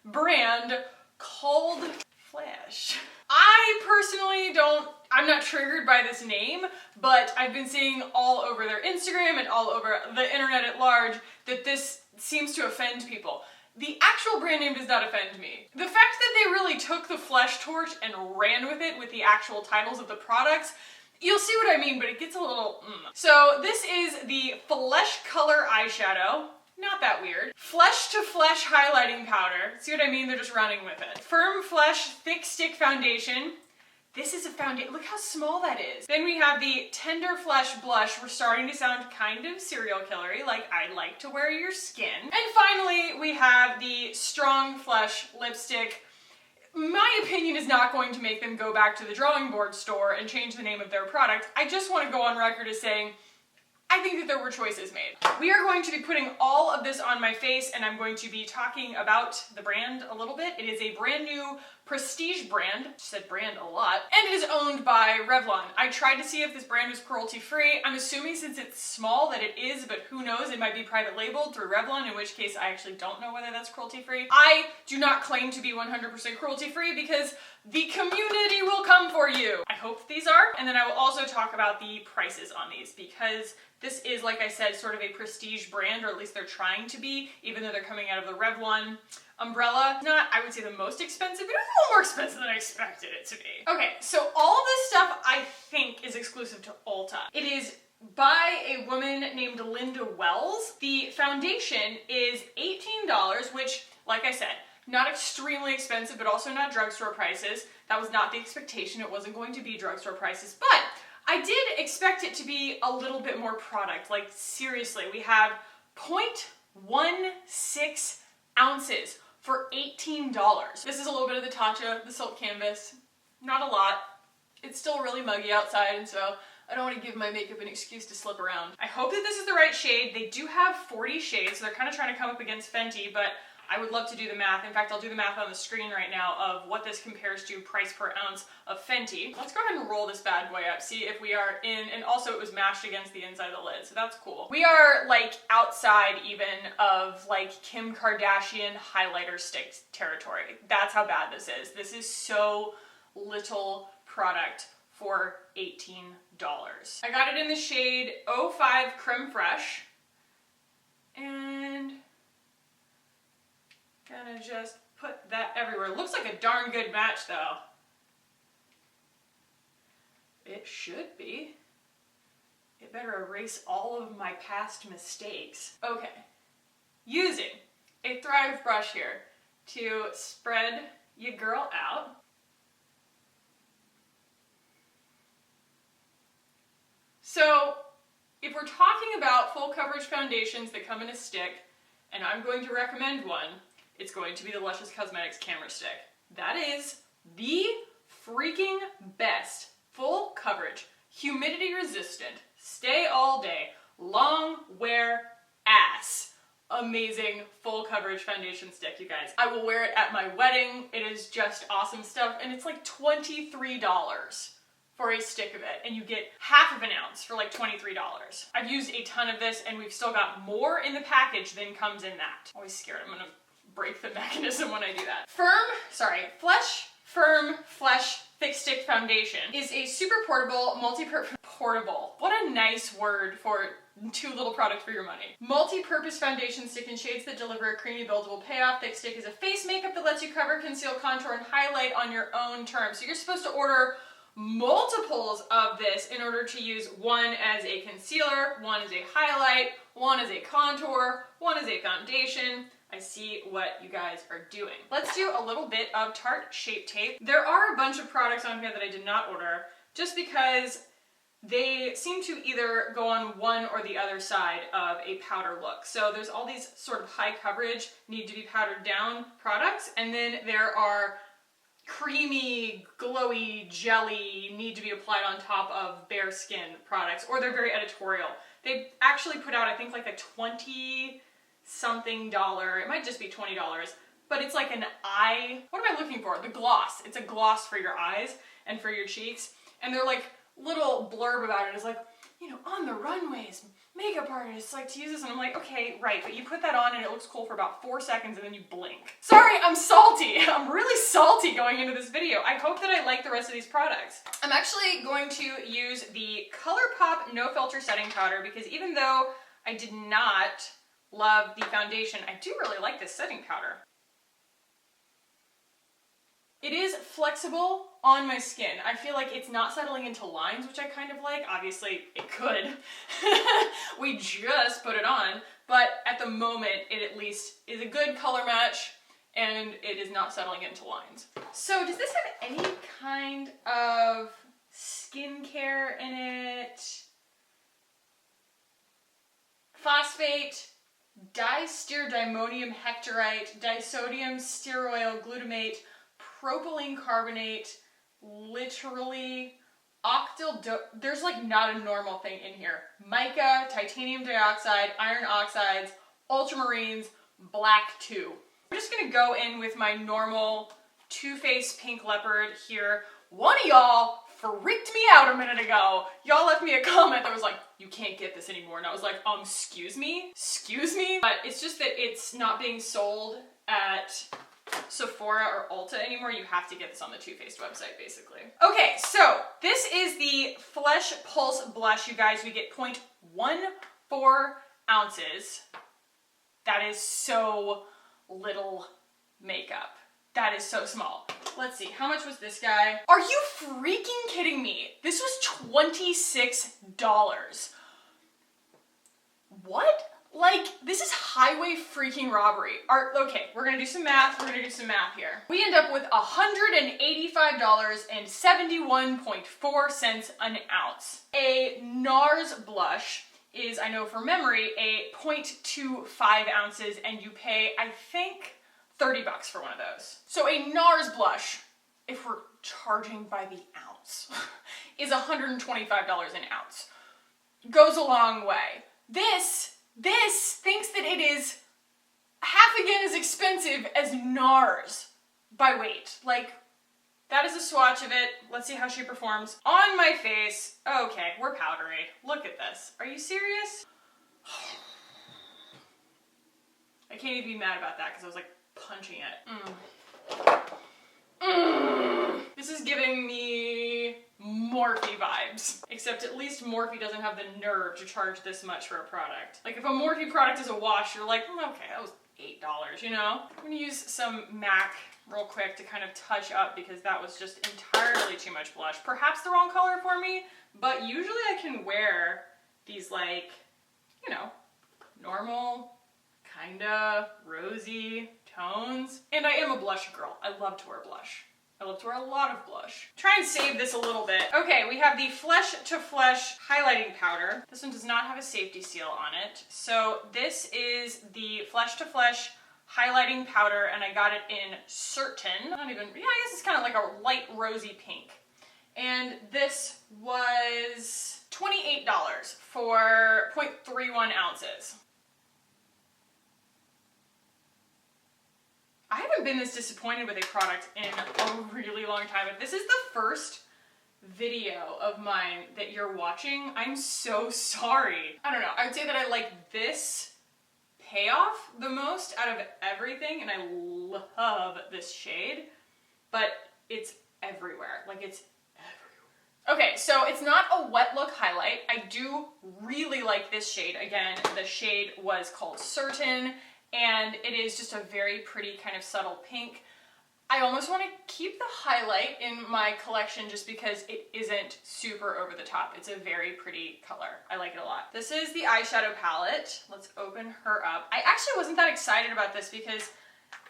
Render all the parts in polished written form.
brand called Flash. I'm not triggered by this name, but I've been seeing all over their Instagram and all over the internet at large that this seems to offend people. The actual brand name does not offend me. The fact that they really took the Flesh torch and ran with it with the actual titles of the products, you'll see what I mean, but it gets a little So this is the Flesh Color Eyeshadow. Not that weird. Flesh to Flesh Highlighting Powder. See what I mean? They're just running with it. Firm Flesh Thick Stick Foundation. This is a foundation. Look how small that is. Then we have the Tender Flesh Blush. We're starting to sound kind of serial killery, like I like to wear your skin. And finally, we have the Strong Flesh Lipstick. My opinion is not going to make them go back to the drawing board store and change the name of their product. I just want to go on record as saying, I think that there were choices made. We are going to be putting all of this on my face, and I'm going to be talking about the brand a little bit. It is a brand new prestige brand. I said brand a lot. And it is owned by Revlon. I tried to see if this brand was cruelty-free. I'm assuming since it's small that it is, but who knows, it might be private labeled through Revlon, in which case I actually don't know whether that's cruelty-free. I do not claim to be 100% cruelty-free because the community will come for you. I hope these are. And then I will also talk about the prices on these because this is, like I said, sort of a prestige brand, or at least they're trying to be, even though they're coming out of the Revlon umbrella. Not, I would say, the most expensive, but it was a little more expensive than I expected it to be. Okay, so all of this stuff I think is exclusive to Ulta. It is by a woman named Linda Wells. The foundation is $18, which, like I said, not extremely expensive, but also not drugstore prices. That was not the expectation. It wasn't going to be drugstore prices, but I did expect it to be a little bit more product. Like, seriously, we have 0.16 ounces for $18. This is a little bit of the Tatcha, the silk canvas. Not a lot. It's still really muggy outside, and so I don't want to give my makeup an excuse to slip around. I hope that this is the right shade. They do have 40 shades, so they're kind of trying to come up against Fenty, but I would love to do the math. In fact, I'll do the math on the screen right now of what this compares to price per ounce of Fenty. Let's go ahead and roll this bad boy up, see if we are in, and also it was mashed against the inside of the lid, so that's cool. We are like outside even of like Kim Kardashian highlighter stick territory. That's how bad this is. This is so little product for $18. I got it in the shade 05 Creme Fraiche, and gonna just put that everywhere. Looks like a darn good match though. It should be. It better erase all of my past mistakes. Okay. Using a Thrive brush here to spread your girl out. So, if we're talking about full coverage foundations that come in a stick, and I'm going to recommend one, it's going to be the Luscious Cosmetics Camera Stick. That is the freaking best full coverage, humidity resistant, stay all day, long wear ass, amazing full coverage foundation stick, you guys. I will wear it at my wedding. It is just awesome stuff, and it's like $23 for a stick of it, and you get half of an ounce for like $23. I've used a ton of this, and we've still got more in the package than comes in that. Always scared I'm gonna break the mechanism when I do that. Firm Flesh Thick Stick Foundation is a super portable, multi-purpose, portable. What a nice word for too little product for your money. Multi-purpose foundation stick in shades that deliver a creamy, buildable payoff. Thick Stick is a face makeup that lets you cover, conceal, contour, and highlight on your own terms. So you're supposed to order multiples of this in order to use one as a concealer, one as a highlight, one as a contour, one as a foundation. I see what you guys are doing. Let's do a little bit of Tarte Shape Tape. There are a bunch of products on here that I did not order just because they seem to either go on one or the other side of a powder look. So there's all these sort of high coverage, need to be powdered down products, and then there are creamy, glowy, jelly, need to be applied on top of bare skin products, or they're very editorial. They actually put out, I think, like a $20-something, it might just be $20, but it's like an eye, what am I looking for? The gloss. It's a gloss for your eyes and for your cheeks, and they're like, little blurb about it is like, you know, on the runways, makeup artists like to use this, and I'm like, okay, right, but you put that on and it looks cool for about 4 seconds and then you blink. Sorry, I'm salty. I'm really salty going into this video. I hope that I like the rest of these products. I'm actually going to use the ColourPop No Filter Setting Powder because even though I did not love the foundation, I do really like this setting powder. It is flexible on my skin. I feel like it's not settling into lines, which I kind of like. Obviously, it could. We just put it on, but at the moment, it at least is a good color match, and it is not settling into lines. So does this have any kind of skincare in it? Phosphate, disteridimonium hectorite, disodium stearoyl glutamate, propylene carbonate, literally there's like not a normal thing in here. Mica, titanium dioxide, iron oxides, ultramarines, black 2. I'm just gonna go in with my normal Too Faced Pink Leopard here. One of y'all freaked me out a minute ago. Y'all left me a comment that was like, you can't get this anymore. And I was like, excuse me? Excuse me? But it's just that it's not being sold at Sephora or Ulta anymore. You have to get this on the Too Faced website, basically. Okay, so this is the Flesh Pulse Blush, you guys. We get 0.14 ounces. That is so little makeup. That is so small. Let's see, how much was this guy? Are you freaking kidding me? This was $26. What? Like, this is highway freaking robbery. Okay, we're gonna do some math. We're gonna do some math here. We end up with $185.71.4 an ounce. A NARS blush is, I know from memory, a 0.25 ounces, and you pay, I think, $30 for one of those. So a NARS blush, if we're charging by the ounce, is $125 an ounce. Goes a long way. This thinks that it is half again as expensive as NARS by weight. Like, that is a swatch of it. Let's see how she performs. On my face. Okay, we're powdery. Look at this. Are you serious? I can't even be mad about that because I was like punching it. This is giving me Morphe vibes. Except at least Morphe doesn't have the nerve to charge this much for a product. Like if a Morphe product is a wash, you're like, okay, that was $8, you know? I'm gonna use some MAC real quick to kind of touch up because that was just entirely too much blush. Perhaps the wrong color for me, but usually I can wear these like, you know, normal, kinda rosy tones. And I am a blush girl. I love to wear blush. I love to wear a lot of blush. Try and save this a little bit. Okay, we have the Flesh to Flesh highlighting powder. This one does not have a safety seal on it. So this is the Flesh to Flesh highlighting powder, and I got it in Certain. Not even, yeah, I guess it's kind of like a light rosy pink. And this was $28 for 0.31 ounces. I haven't been this disappointed with a product in a really long time. If this is the first video of mine that you're watching, I'm so sorry. I don't know, I would say that I like this payoff the most out of everything, and I love this shade, but it's everywhere. Like, it's everywhere. Okay, so it's not a wet look highlight. I do really like this shade. Again, the shade was called Certain, and it is just a very pretty kind of subtle pink. I almost want to keep the highlight in my collection just because it isn't super over the top. It's a very pretty color. I like it a lot. This is the Eyeshadow Palette. Let's open her up. I actually wasn't that excited about this because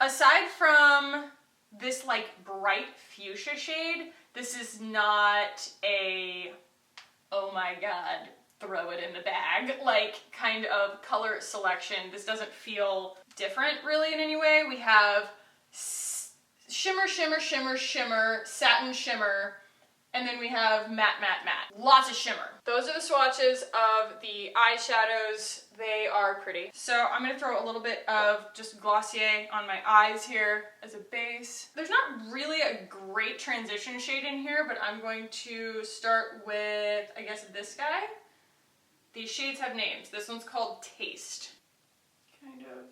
aside from this like bright fuchsia shade, this is not a, oh my god, throw it in the bag, like kind of color selection. This doesn't feel different really in any way. We have shimmer, shimmer, shimmer, shimmer, satin shimmer, and then we have matte, matte, matte. Lots of shimmer. Those are the swatches of the eyeshadows. They are pretty. So I'm gonna throw a little bit of just Glossier on my eyes here as a base. There's not really a great transition shade in here, but I'm going to start with, I guess, this guy. These shades have names. This one's called Taste. Kind of.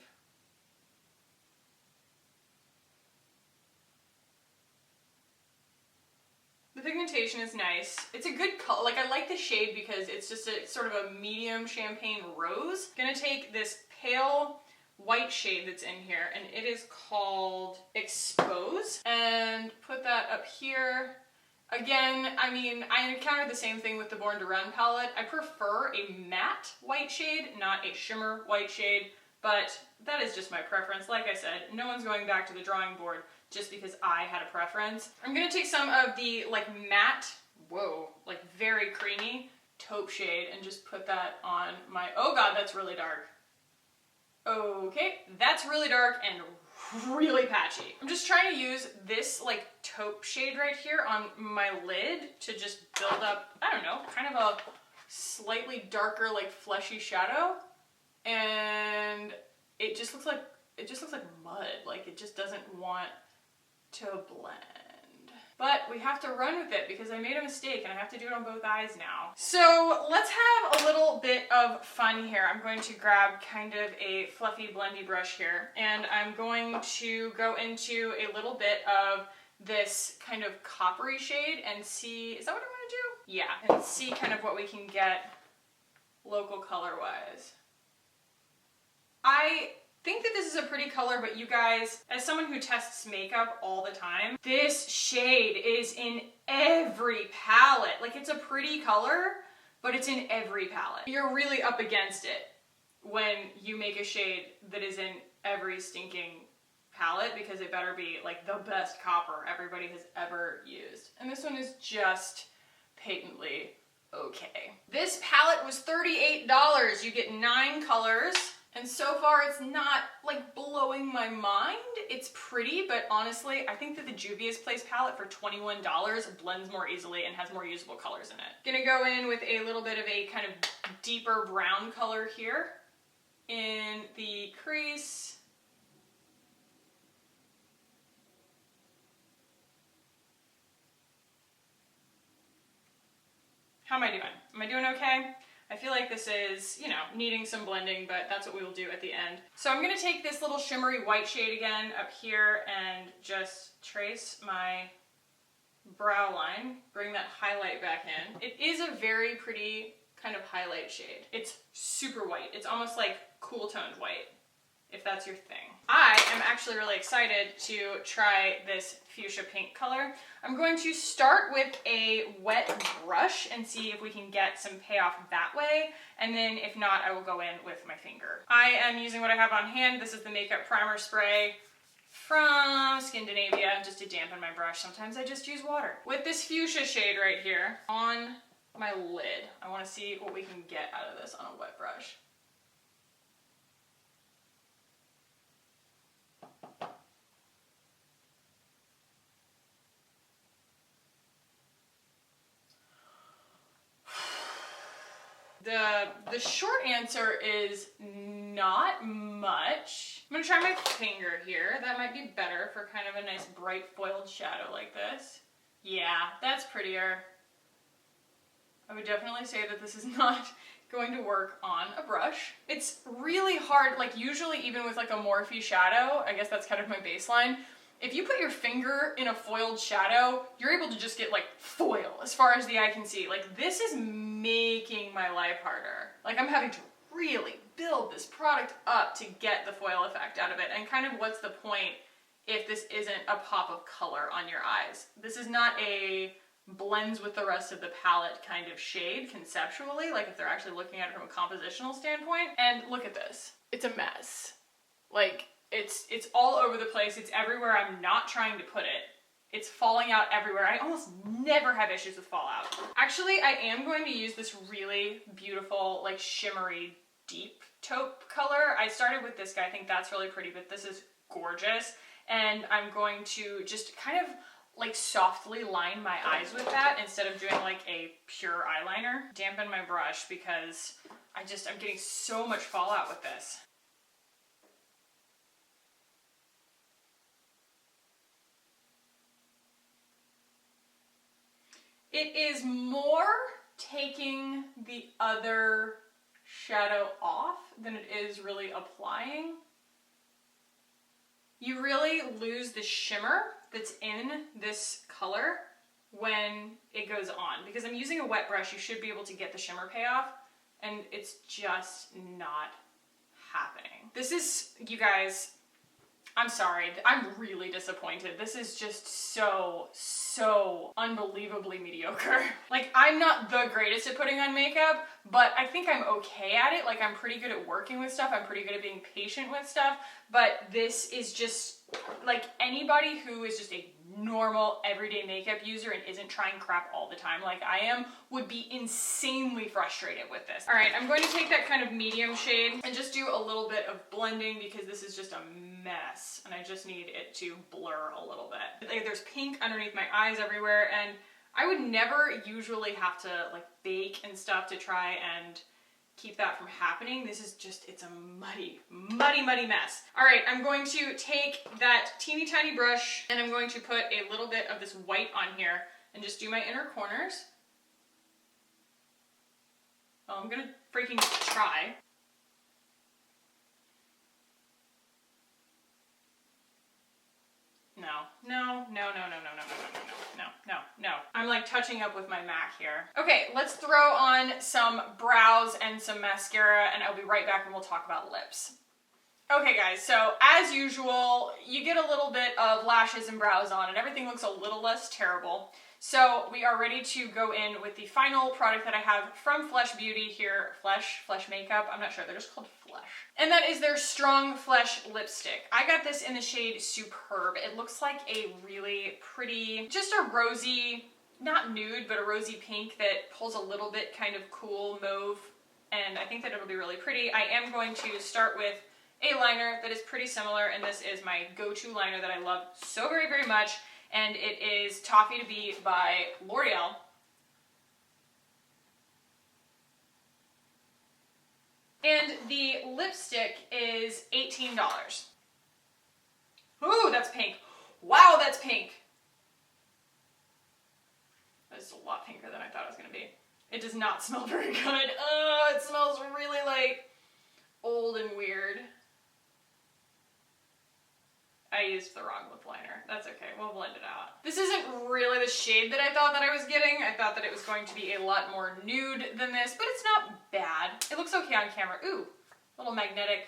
The pigmentation is nice. It's a good color. Like, I like the shade because it's just a sort of a medium champagne rose. I'm gonna take this pale white shade that's in here, and it is called Expose, and put that up here. Again, I mean, I encountered the same thing with the Born to Run palette. I prefer a matte white shade, not a shimmer white shade, but that is just my preference. Like I said, no one's going back to the drawing board just because I had a preference. I'm gonna take some of the like matte, whoa, like very creamy taupe shade and just put that on my, oh god, that's really dark. Okay, that's really dark and really patchy. I'm just trying to use this like taupe shade right here on my lid to just build up, I don't know, kind of a slightly darker like fleshy shadow. And it just looks like mud. Like it just doesn't want to blend. But we have to run with it because I made a mistake and I have to do it on both eyes now. So let's have a little bit of fun here. I'm going to grab kind of a fluffy blendy brush here, and I'm going to go into a little bit of this kind of coppery shade and see, is that what I want to do? Yeah, and see kind of what we can get local color-wise. I think that this is a pretty color, but you guys, as someone who tests makeup all the time, this shade is in every palette. Like, it's a pretty color, but it's in every palette. You're really up against it when you make a shade that is in every stinking palette, because it better be like the best copper everybody has ever used. And this one is just patently okay. This palette was $38. You get 9 colors. And so far it's not like blowing my mind. It's pretty, but honestly, I think that the Juvia's Place palette for $21 blends more easily and has more usable colors in it. Gonna go in with a little bit of a kind of deeper brown color here in the crease. How am I doing? Am I doing okay? I feel like this is, you know, needing some blending, but that's what we will do at the end. So I'm gonna take this little shimmery white shade again up here and just trace my brow line, bring that highlight back in. It is a very pretty kind of highlight shade. It's super white. It's almost like cool toned white, if that's your thing. I am actually really excited to try this fuchsia pink color. I'm going to start with a wet brush and see if we can get some payoff that way, and then if not, I will go in with my finger. I am using what I have on hand. This is the makeup primer spray from Scandinavia, just to dampen my brush. Sometimes I just use water. With this fuchsia shade right here on my lid, I want to see what we can get out of this on a wet brush. The short answer is not much. I'm gonna try my finger here. That might be better for kind of a nice bright foiled shadow like this. Yeah, that's prettier. I would definitely say that this is not going to work on a brush. It's really hard, like usually even with like a Morphe shadow, I guess that's kind of my baseline. If you put your finger in a foiled shadow, you're able to just get like foil as far as the eye can see. Like this is making my life harder. Like I'm having to really build this product up to get the foil effect out of it. And kind of what's the point if this isn't a pop of color on your eyes? This is not a blends with the rest of the palette kind of shade conceptually, like if they're actually looking at it from a compositional standpoint. And look at this. It's a mess. Like, it's all over the place. It's everywhere I'm not trying to put it. It's falling out everywhere. I almost never have issues with fallout. Actually, I am going to use this really beautiful, like shimmery, deep taupe color. I started with this guy. I think that's really pretty, but this is gorgeous. And I'm going to just kind of like softly line my eyes with that instead of doing like a pure eyeliner. Dampen my brush because I'm getting so much fallout with this. It is more taking the other shadow off than it is really applying. You really lose the shimmer that's in this color when it goes on. Because I'm using a wet brush, you should be able to get the shimmer payoff, and it's just not happening. This is, you guys, I'm sorry, I'm really disappointed. This is just so unbelievably mediocre. Like, I'm not the greatest at putting on makeup, but I think I'm okay at it. Like, I'm pretty good at working with stuff. I'm pretty good at being patient with stuff, but this is just, like, anybody who is just a normal everyday makeup user and isn't trying crap all the time like I am would be insanely frustrated with this. All right, I'm going to take that kind of medium shade and just do a little bit of blending because this is just a mess and I just need it to blur a little bit. Like, there's pink underneath my eyes everywhere, and I would never usually have to like bake and stuff to try and keep that from happening. This is just, it's a muddy mess. All right, I'm going to take that teeny tiny brush and I'm going to put a little bit of this white on here and just do my inner corners. Well, I'm gonna freaking try. No. I'm like touching up with my MAC here. Okay, let's throw on some brows and some mascara and I'll be right back and we'll talk about lips. Okay guys, so as usual, you get a little bit of lashes and brows on and everything looks a little less terrible. So we are ready to go in with the final product that I have from Flesh Beauty here. Flesh Makeup, I'm not sure, they're just called Flesh. And that is their Strong Flesh Lipstick. I got this in the shade Superb. It looks like a really pretty, just a rosy, not nude, but a rosy pink that pulls a little bit kind of cool mauve. And I think that it'll be really pretty. I am going to start with a liner that is pretty similar, and this is my go-to liner that I love so very much. And it is Toffee to Be by L'Oreal. And the lipstick is $18. Ooh, that's pink. Wow, that's pink. That's a lot pinker than I thought it was gonna be. It does not smell very good. Oh, it smells really like old and weird. I used the wrong lip liner. That's okay, we'll blend it out. This isn't really the shade that I thought that I was getting. I thought that it was going to be a lot more nude than this, but it's not bad. It looks okay on camera. Ooh, little magnetic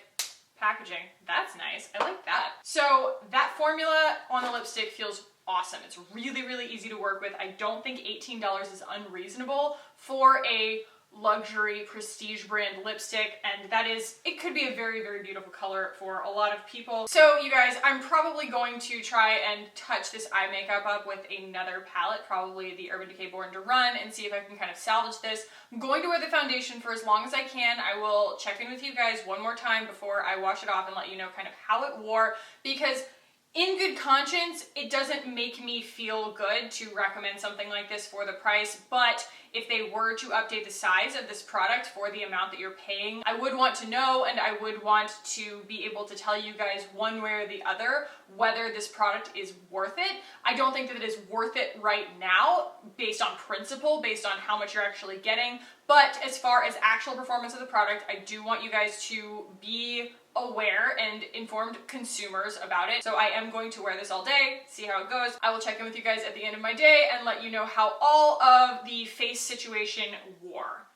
packaging. That's nice, I like that. So that formula on the lipstick feels awesome. It's really easy to work with. I don't think $18 is unreasonable for a luxury prestige brand lipstick, and that is, it could be a very beautiful color for a lot of people. So you guys, I'm probably going to try and touch this eye makeup up with another palette, probably the Urban Decay Born to Run, and see if I can kind of salvage this. I'm going to wear the foundation for as long as I can. I will check in with you guys one more time before I wash it off and let you know kind of how it wore, because in good conscience, it doesn't make me feel good to recommend something like this for the price, but if they were to update the size of this product for the amount that you're paying, I would want to know, and I would want to be able to tell you guys one way or the other whether this product is worth it. I don't think that it is worth it right now based on principle, based on how much you're actually getting, but as far as actual performance of the product, I do want you guys to be aware and informed consumers about it. So I am going to wear this all day, see how it goes. I will check in with you guys at the end of my day and let you know how all of the face situation wore.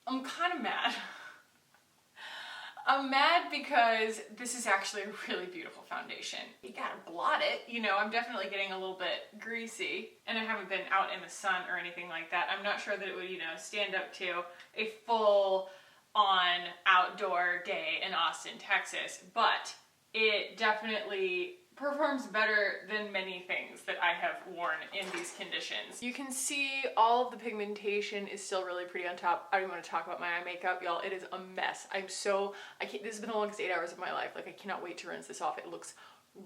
I'm kind of mad. I'm mad because this is actually a really beautiful foundation. You gotta blot it, you know, I'm definitely getting a little bit greasy, and I haven't been out in the sun or anything like that. I'm not sure that it would, you know, stand up to a full on outdoor day in Austin, Texas, but it definitely performs better than many things that I have worn in these conditions. You can see all of the pigmentation is still really pretty on top. I don't even want to talk about my eye makeup, y'all. It is a mess. This has been the longest 8 hours of my life. Like, I cannot wait to rinse this off. It looks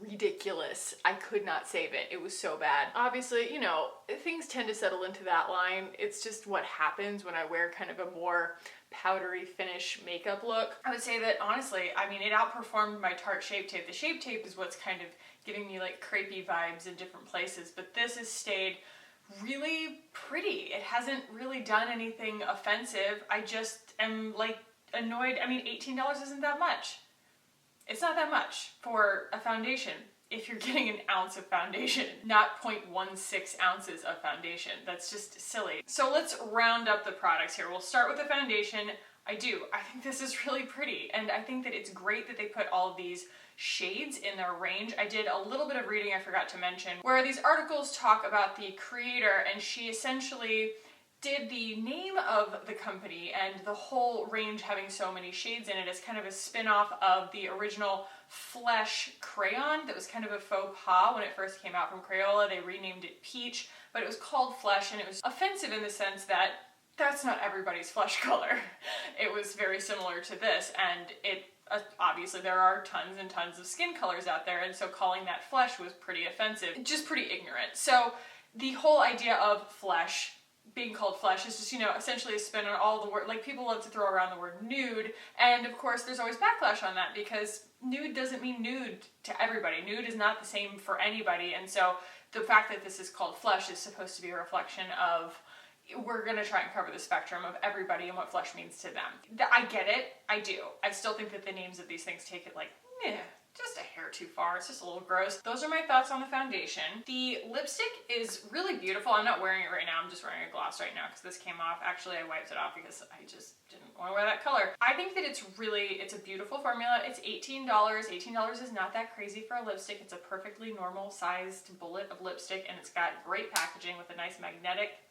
ridiculous. I could not save it. It was so bad. Obviously, you know, things tend to settle into that line. It's just what happens when I wear kind of a more powdery finish makeup look. I would say that honestly, I mean, it outperformed my Tarte Shape Tape. The Shape Tape is what's kind of giving me like crepey vibes in different places, but this has stayed really pretty. It hasn't really done anything offensive. I just am like, annoyed. I mean, $18 isn't that much. It's not that much for a foundation if you're getting an ounce of foundation, not 0.16 ounces of foundation. That's just silly. So let's round up the products here. We'll start with the foundation. I think this is really pretty, and I think that it's great that they put all of these shades in their range. I did a little bit of reading I forgot to mention, where these articles talk about the creator, and she essentially did the name of the company and the whole range having so many shades in it as kind of a spin-off of the original Flesh crayon that was kind of a faux pas when it first came out from Crayola. They renamed it Peach, but it was called Flesh, and it was offensive in the sense that that's not everybody's flesh color. It was very similar to this, and it obviously there are tons and tons of skin colors out there, and so calling that flesh was pretty offensive, just pretty ignorant. So the whole idea of flesh being called flesh is just, you know, essentially a spin on all the word, like people love to throw around the word nude, and of course there's always backlash on that because nude doesn't mean nude to everybody. Nude is not the same for anybody, and so the fact that this is called flesh is supposed to be a reflection of we're going to try and cover the spectrum of everybody and what flesh means to them. I get it. I do. I still think that the names of these things take it like, just a hair too far. It's just a little gross. Those are my thoughts on the foundation. The lipstick is really beautiful. I'm not wearing it right now. I'm just wearing a gloss right now because this came off. Actually, I wiped it off because I just didn't want to wear that color. I think that it's a beautiful formula. It's $18. $18 is not that crazy for a lipstick. It's a perfectly normal sized bullet of lipstick, and it's got great packaging with a nice magnetic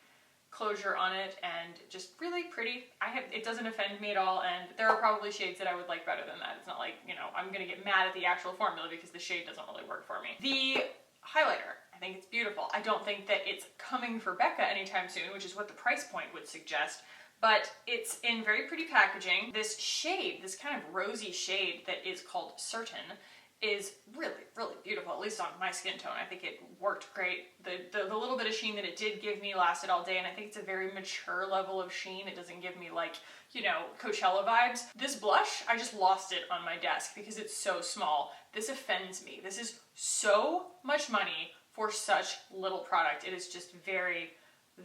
closure on it and just really pretty. It doesn't offend me at all, and there are probably shades that I would like better than that. It's not like, you know, I'm gonna get mad at the actual formula because the shade doesn't really work for me. The highlighter, I think it's beautiful. I don't think that it's coming for Becca anytime soon, which is what the price point would suggest, but it's in very pretty packaging. This shade, this kind of rosy shade that is called Certain, is really, really beautiful, at least on my skin tone. I think it worked great. The little bit of sheen that it did give me lasted all day, and I think it's a very mature level of sheen. It doesn't give me like, you know, Coachella vibes. This blush, I just lost it on my desk because it's so small. This offends me. This is so much money for such little product. It is just very,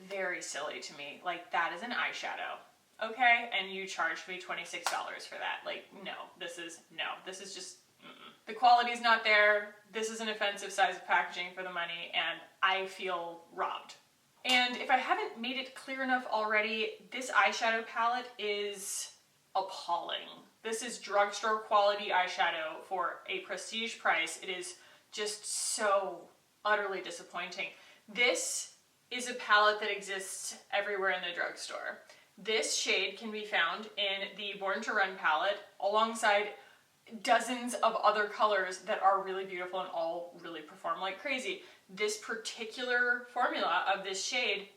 very silly to me. Like, that is an eyeshadow, okay? And you charged me $26 for that. Like, no, this is just, the quality is not there. This is an offensive size of packaging for the money, and I feel robbed. And if I haven't made it clear enough already, this eyeshadow palette is appalling. This is drugstore quality eyeshadow for a prestige price. It is just so utterly disappointing. This is a palette that exists everywhere in the drugstore. This shade can be found in the Born to Run palette alongside dozens of other colors that are really beautiful and all really perform like crazy. This particular formula of this shade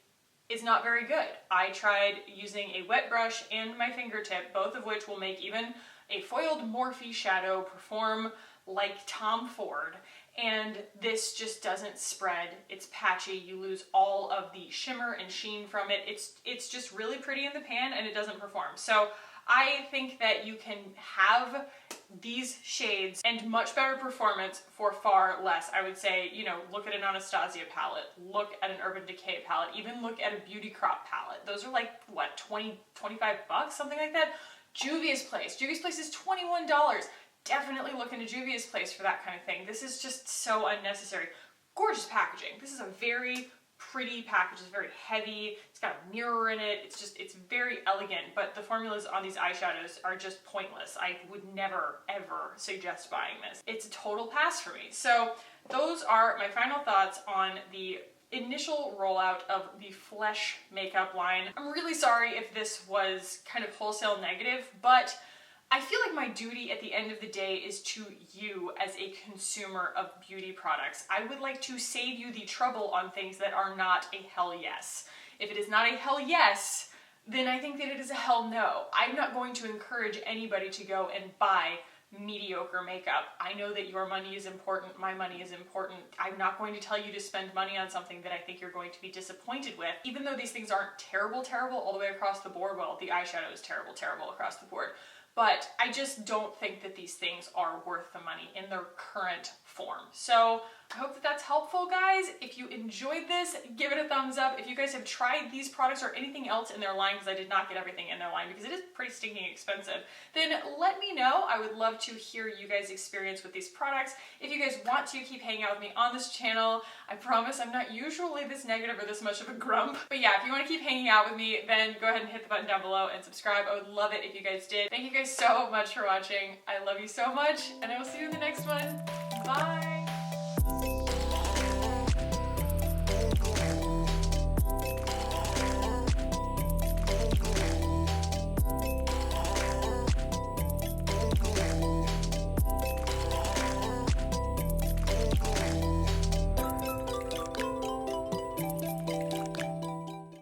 is not very good. I tried using a wet brush and my fingertip, both of which will make even a foiled Morphe shadow perform like Tom Ford, and this just doesn't spread. It's patchy. You lose all of the shimmer and sheen from it. It's just really pretty in the pan, and it doesn't perform. So I think that you can have these shades and much better performance for far less. I would say, you know, look at an Anastasia palette, look at an Urban Decay palette, even look at a Beauty Crop palette. Those are like, what, 20, 25 bucks, something like that? Juvia's Place. Juvia's Place is $21. Definitely look into Juvia's Place for that kind of thing. This is just so unnecessary. Gorgeous packaging. This is a very pretty package. It's very heavy. It's got a mirror in it. It's very elegant, but the formulas on these eyeshadows are just pointless. I would never, ever suggest buying this. It's a total pass for me. So those are my final thoughts on the initial rollout of the Flesh makeup line. I'm really sorry if this was kind of wholesale negative, but I feel like my duty at the end of the day is to you as a consumer of beauty products. I would like to save you the trouble on things that are not a hell yes. If it is not a hell yes, then I think that it is a hell no. I'm not going to encourage anybody to go and buy mediocre makeup. I know that your money is important, my money is important. I'm not going to tell you to spend money on something that I think you're going to be disappointed with. Even though these things aren't terrible all the way across the board, well, the eyeshadow is terrible across the board. But I just don't think that these things are worth the money in their current form. So I hope that that's helpful, guys. If you enjoyed this, give it a thumbs up. If you guys have tried these products or anything else in their line, because I did not get everything in their line because it is pretty stinking expensive, then let me know. I would love to hear you guys' experience with these products. If you guys want to keep hanging out with me on this channel, I promise I'm not usually this negative or this much of a grump. But yeah, if you want to keep hanging out with me, then go ahead and hit the button down below and subscribe. I would love it if you guys did. Thank you guys so much for watching. I love you so much, and I will see you in the next one.